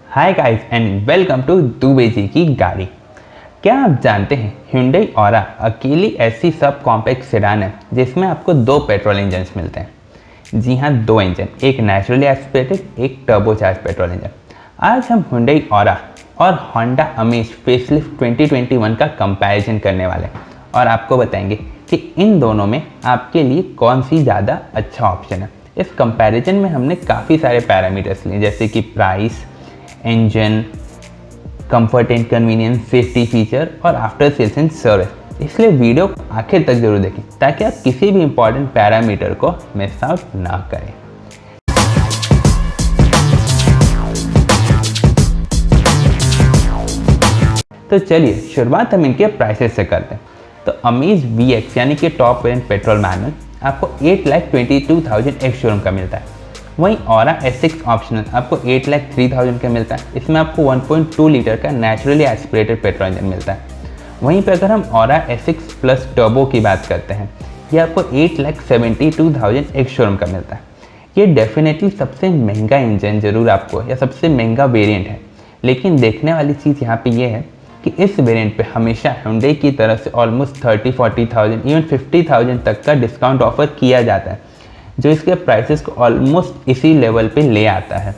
Hi guys and welcome to Dubey ji की गाड़ी। क्या आप जानते हैं Hyundai Aura अकेली ऐसी सब कॉम्पैक्ट सेडान है जिसमें आपको दो पेट्रोल इंजन मिलते हैं। जी हाँ, दो इंजन, एक नेचुरली एस्पिरेटेड, एक टर्बोचार्ज पेट्रोल इंजन। आज हम Hyundai Aura और Honda Amaze फेसलिफ्ट 2021 का कंपैरिजन करने वाले हैं और आपको बताएंगे कि इन दोनों में आपके लिए कौन सी ज़्यादा अच्छा ऑप्शन है। इस कंपैरिजन में हमने काफ़ी सारे पैरामीटर्स लिए जैसे कि price, engine, comfort and convenience, safety feature और आफ्टर सेल्स एंड सर्विस। इसलिए वीडियो को आखिर तक जरूर देखें ताकि आप किसी भी इंपॉर्टेंट पैरामीटर को मिस आउट ना करें। तो चलिए शुरुआत हम इनके प्राइसेस से करते हैं। तो अमेज VX यानी कि टॉप वेरिएंट पेट्रोल मैनुअल आपको 8,22,000 एक्स शोरूम का मिलता है। वहीं Aura SX ऑप्शनल आपको 8,03,000 का मिलता है। इसमें आपको 1.2 लीटर का नेचुरली एस्पिरेटेड पेट्रोल इंजन मिलता है। वहीं पे अगर हम Aura SX प्लस टर्बो की बात करते हैं, ये आपको 8,72,000 एक्स शोरूम का मिलता है। ये डेफिनेटली सबसे महंगा इंजन जरूर आपको या सबसे महंगा वेरिएंट है, लेकिन देखने वाली चीज़ यहाँ पे ये है कि इस वेरिएंट पे हमेशा Hyundai की तरफ से ऑलमोस्ट 30-40,000 इवन 50,000 तक का डिस्काउंट ऑफर किया जाता है, जो इसके प्राइसेस को ऑलमोस्ट इसी लेवल पे ले आता है।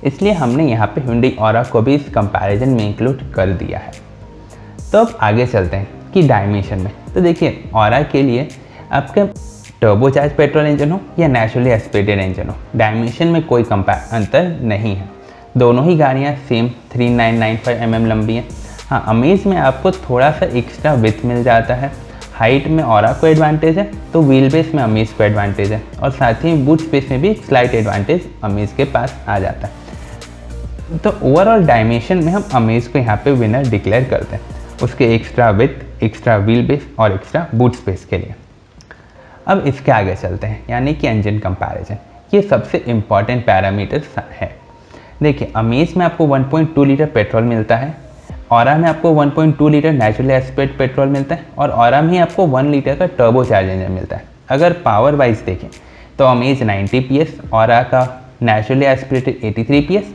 इसलिए हमने यहाँ पे Hyundai Aura को भी इस कंपैरिजन में इंक्लूड कर दिया है। तो अब आगे चलते हैं कि डायमेंशन में। तो देखिए, Aura के लिए आपका टर्बोचार्ज पेट्रोल इंजन हो या नेचुरली एस्पिरेटेड इंजन हो, डायमेंशन में कोई अंतर नहीं है। दोनों ही गाड़ियाँ सेम 3995 mm लंबी हैं। हाँ, अमेज में आपको थोड़ा सा एक्स्ट्रा विड्थ मिल जाता है। हाइट में Aura को एडवांटेज है तो व्हील बेस में अमेज को एडवांटेज है, और साथ ही बूट स्पेस में भी एक स्लाइट एडवांटेज अमेज के पास आ जाता है। तो ओवरऑल डायमेंशन में हम अमेज को यहाँ पे विनर डिक्लेयर करते हैं, उसके extra width, extra wheel base और एक्स्ट्रा बूट स्पेस के लिए। अब इसके आगे चलते हैं, यानी कि इंजन कंपैरिजन। ये सबसे इम्पॉर्टेंट पैरामीटर है। देखिए, अमेज में आपको 1.2 लीटर पेट्रोल मिलता है, Aura में आपको 1.2 लीटर नेचुरली एस्पिरेटेड पेट्रोल मिलता है, और Aura में ही आपको 1 लीटर का टर्बोचार्ज इंजन मिलता है। अगर पावर वाइज देखें तो अमेज 90 PS, Aura का नेचुरली एस्पिरेटेड 83 PS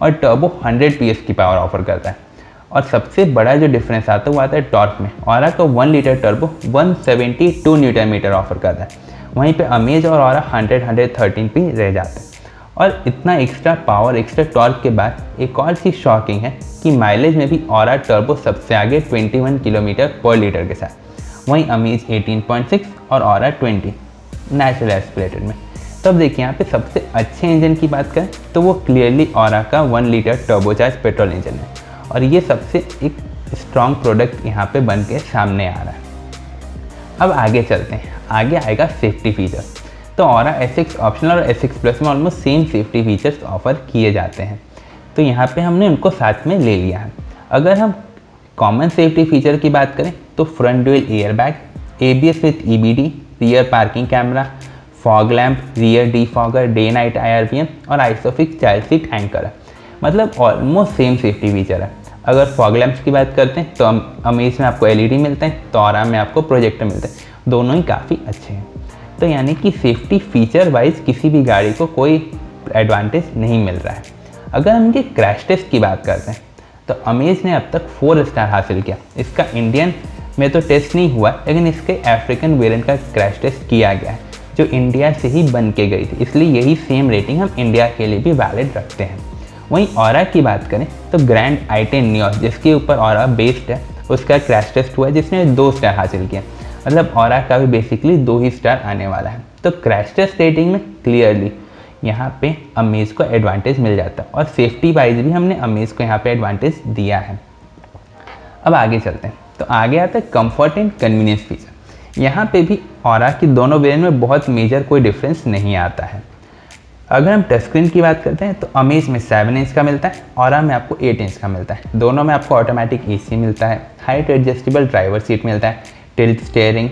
और टर्बो 100 PS की पावर ऑफर करता है। और सबसे बड़ा जो डिफरेंस आता है वो आता है टॉर्क में। Aura का 1 litre turbo 172 newton metre offer करता है, वहीं पे अमेज और Aura 100-113 पे रह जाते हैं। और इतना एक्स्ट्रा पावर, एक्स्ट्रा टॉर्क के बाद एक और चीज़ शॉकिंग है कि माइलेज में भी Aura टर्बो सबसे आगे 21 किलोमीटर पर लीटर के साथ, वहीं अमेज 18.6 और Aura 20 नेचुरल एस्पिरेटेड में। तब देखिए, यहाँ पे सबसे अच्छे इंजन की बात करें तो वो क्लियरली Aura का 1 लीटर टर्बोचार्ज पेट्रोल इंजन है, और ये सबसे एक स्ट्रॉन्ग प्रोडक्ट यहाँ पे बन के सामने आ रहा है। अब आगे चलते हैं, आगे आएगा सेफ्टी फीचर। तो Aura SX ऑप्शनल और SX प्लस में almost same safety features offer किए जाते हैं, तो यहाँ पे हमने उनको साथ में ले लिया है। अगर हम कॉमन सेफ्टी फीचर की बात करें तो front dual air bag, ABS with EBD, rear parking camera, fog lamp, rear defogger, day night IRPM और आइसोफिक्स चाइल्ड सीट एंकर है। मतलब ऑलमोस्ट सेम सेफ्टी फीचर है। अगर फॉग लैम्प्स की बात करते हैं तो अमेज में आपको LED मिलते हैं, तो Aura में आपको प्रोजेक्टर मिलते हैं। दोनों ही काफ़ी अच्छे हैं। तो यानी कि सेफ्टी फीचर वाइज किसी भी गाड़ी को कोई एडवांटेज नहीं मिल रहा है। अगर हम इनके क्रैश टेस्ट की बात करते हैं तो अमेज ने अब तक 4 स्टार हासिल किया। इसका इंडियन में तो टेस्ट नहीं हुआ, लेकिन इसके अफ्रीकन वेरिएंट का क्रैश टेस्ट किया गया है, जो इंडिया से ही बन के गई थी, इसलिए यही सेम रेटिंग हम इंडिया के लिए भी वैलिड रखते हैं। वहीं Aura की बात करें तो ग्रैंड i10 Nios, जिसके ऊपर Aura बेस्ड है, उसका क्रैश टेस्ट हुआ जिसने 2 स्टार हासिल किया। मतलब Aura का भी बेसिकली 2 ही स्टार आने वाला है। तो क्रैश टेस्ट रेटिंग में क्लियरली यहाँ पे अमेज को एडवांटेज मिल जाता है, और सेफ्टी वाइज भी हमने अमेज को यहाँ पे एडवांटेज दिया है। अब आगे चलते हैं, तो आगे आता है कंफर्ट एंड कन्वीनियंस फीचर। यहाँ पे भी Aura की दोनों वेरिएंट में बहुत मेजर कोई डिफरेंस नहीं आता है। अगर हम टच स्क्रीन की बात करते हैं तो अमेज में 7 इंच का मिलता है, Aura में आपको 8 इंच का मिलता है। दोनों में आपको ऑटोमेटिक AC मिलता है, हाइट एडजस्टेबल ड्राइवर सीट मिलता है, tilt steering,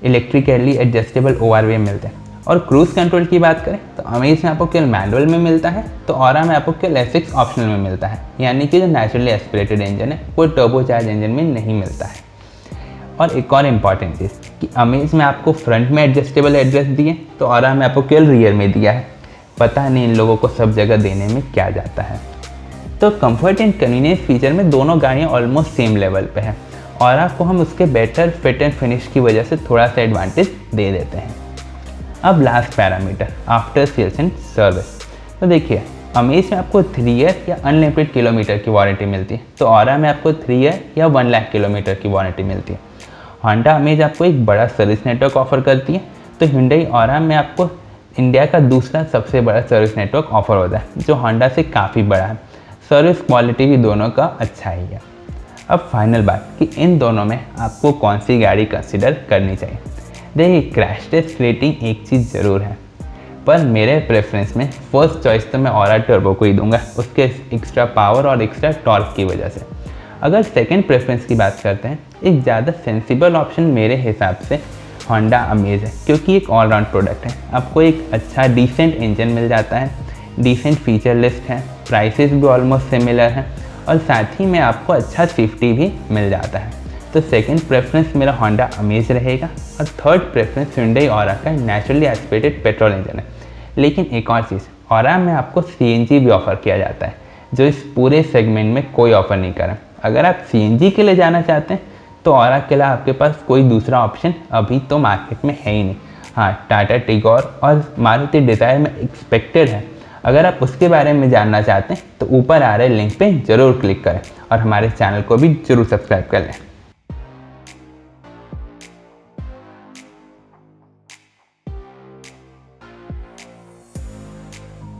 electrically adjustable ORVM मिलते हैं। और क्रूज कंट्रोल की बात करें तो अमेज में आपको केवल मैनुअल में मिलता है, तो Aura में आपको केवल SX ऑप्शनल में मिलता है, यानी कि जो नेचुरली एस्पिरेटेड इंजन है वो टर्बोचार्ज इंजन में नहीं मिलता है। और एक और इम्पॉर्टेंट चीज़ कि अमेज में आपको फ्रंट में एडजस्टेबल एड्रेस दिए, तो Aura में आपको केवल रियर में दिया है। पता नहीं इन लोगों को सब जगह देने में क्या जाता है। तो कंफर्ट एंड कन्वीनियंस फीचर में दोनों गाड़ियाँ ऑलमोस्ट सेम लेवल पे है और आपको हम उसके बेटर फिट एंड फिनिश की वजह से थोड़ा सा एडवांटेज दे देते हैं। अब last parameter after sales and service. तो देखिए अमेज में आपको 3 ईयर या अनलिमिटेड किलोमीटर की वारंटी मिलती है, तो ऑरा में आपको 3 ईयर या 1 लाख किलोमीटर की वारंटी मिलती है। होंडा अमेज आपको एक बड़ा सर्विस नेटवर्क ऑफर करती है, तो Hyundai ऑरा में आपको इंडिया का दूसरा सबसे बड़ा सर्विस नेटवर्क ऑफर होता है जो होंडा से काफ़ी बड़ा है। सर्विस क्वालिटी भी दोनों का अच्छा ही है। अब फाइनल बात कि इन दोनों में आपको कौन सी गाड़ी कंसिडर करनी चाहिए। देखिए क्रैश टेस्ट रेटिंग एक चीज़ ज़रूर है, पर मेरे प्रेफरेंस में फर्स्ट चॉइस तो मैं ऑरा टर्बो को ही दूंगा, उसके एक्स्ट्रा पावर और एक्स्ट्रा टॉर्क की वजह से। अगर सेकंड प्रेफरेंस की बात करते हैं, एक ज़्यादा सेंसिबल ऑप्शन मेरे हिसाब से होंडा अमेज है, क्योंकि एक ऑलराउंड प्रोडक्ट है। आपको एक अच्छा डिसेंट इंजन मिल जाता है, डिसेंट फीचर लिस्ट है, प्राइसेस भी ऑलमोस्ट सिमिलर हैं और साथ ही में आपको अच्छा सेफ्टी भी मिल जाता है। तो सेकंड प्रेफरेंस मेरा होंडा अमेज रहेगा और थर्ड प्रेफरेंस Hyundai ऑरा का नेचुरली एस्पिरेटेड पेट्रोल इंजन है। लेकिन एक और चीज़, ऑरा में आपको CNG भी ऑफर किया जाता है जो इस पूरे सेगमेंट में कोई ऑफर नहीं करा। अगर आप CNG के लिए जाना चाहते हैं तो ऑरा के लिए आपके पास कोई दूसरा ऑप्शन अभी तो मार्केट में है ही नहीं। हाँ, टाटा टिगोर और मारुति डिज़ायर में एक्सपेक्टेड है। अगर आप उसके बारे में जानना चाहते हैं तो ऊपर आ रहे लिंक पे ज़रूर क्लिक करें और हमारे चैनल को भी ज़रूर सब्सक्राइब कर लें।